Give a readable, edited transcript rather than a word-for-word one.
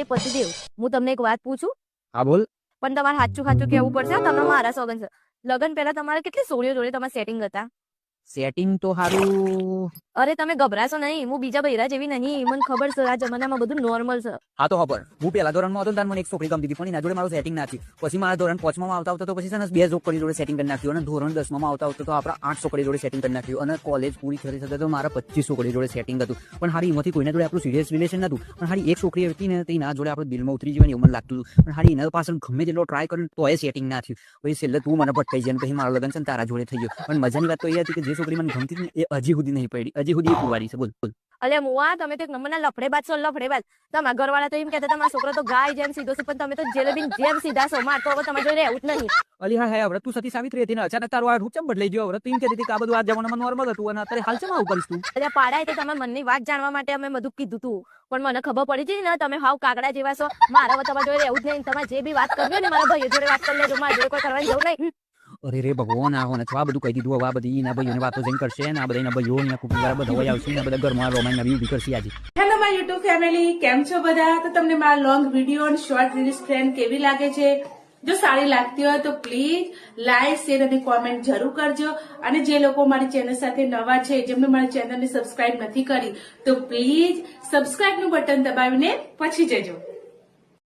એ પતિદેવ, હું તમને એક વાત પૂછું? હા બોલ. પણ તમારે સાચું કહેવું પડશે. તમે મારા સોગન છે. લગ્ન પહેલા તમારે કેટલી સોળીઓ જોડે તમારા સેટિંગ હતા? સેટિંગ તો સારું. અરે તમે ગભરાશો નહીં, હું બીજા બૈરા જેવી નહીં. મને ખબર છે આ જમાનામાં બધું નોર્મલ છે. હા તો ખબર. હું પહેલા ધોરણમાં હતો ત્યારે મને એક છોકરી ગમતી હતી, પણ એના જોડે મારું સેટિંગ ના થયું. પછી મારા ધોરણ 5 માં આવતા તો પછી છે ને 2 છોકરી જોડે સેટિંગ કરી નાખ્યું, અને ધોરણ 10 માં આવતા તો આપણા 8 છોકરી જોડે સેટિંગ કરી નાખ્યું, અને કોલેજ પૂરી થઈ થતા તો મારા 25 છોકરી જોડે સેટિંગ હતું. પણ હારી એમાંથી કોઈના જોડે આપણું સિરિયસ રિલેશન નતું. પણ હારી એક છોકરી હતી ને તેના જોડે આપણે દિલમાં ઉતરી જવાની એવું મને લાગતું હતું. પણ હારી એના પાછળ ગમે તેટલો ટ્રાય કર્યો તો એ સેટિંગ ના થયું. પછી છેલ્લે તું મને ભટકાઈ જાય, પછી મારો લગ્ન છે ને તારા જોડે થઈ ગયો. પણ મજાની વાત તો એ હતી કે જે છોકરી મને ગમતી હતી એ હજી સુધી નહીં પડી, હજી સુધી કુંવારી છે. બોલ બોલ. અલે મુઆ, તમે તો એક નંબરના લફડેબાજ છો, લફડેબાજ. તમારા ઘરવાળા તો એમ કહેતા તમારો છોકરો તો ગાય જેમ સીધો છે, પણ તમે તો જેલેબી જેમ સીધા છો. માર તો હવે તમારે જોડે રહેવું જ નહીં. અલી હા હવે તું સતી સાવિત્રી હતી ને અચાનક તારું આ રૂપ ચમ બદલાઈ ગયો? હવે તું એમ કહેતી હતી કે આ બધું આ જમાનામાં નોર્મલ હતું, અને અત્યારે હાલ ચમ આવું કરીશ તું? એટલે પાડાય તો તમે મનની વાત જાણવા માટે અમે બધું કીધું તું, પણ મને ખબર પડી હતી ને તમે હાવ કાગડા જેવા છો. મારા તમારા જોડે રહેવું જ નહીં. તમારે જે બી વાત કરવી હોય ને મારા ભાઈઓ જોડે વાત કરી લેજો, મારા જોડે કોઈ કરવાની જવું નહીં. અરે રે ભગવાન, આવો ને આ બધું કહી દીધું. હવે આ બધી એના ભાઈઓને વાતો જઈને કરશે ને આ બધા એના ભાઈઓ એના કુટુંબ વાળા બધા હોય આવશે ને બધા ઘરમાં રોમાન નવી ઉભી કરશે આજે. હેલો માય યુટ્યુબ ફેમિલી, કેમ છો બધા? તો તમને મારા લોંગ વિડીયો અને શોર્ટ રીલ્સ ફ્રેન્ડ કેવી લાગે છે? જો સારી લાગતી હોય તો પ્લીઝ લાઈક, શેર અને કોમેન્ટ જરૂર કરજો. અને જે લોકો મારી ચેનલ સાથે નવા છે, જેમને મારી ચેનલને સબસ્ક્રાઇબ નથી કરી, તો પ્લીઝ સબસ્ક્રાઇબ નું બટન દબાવીને પછી જજો.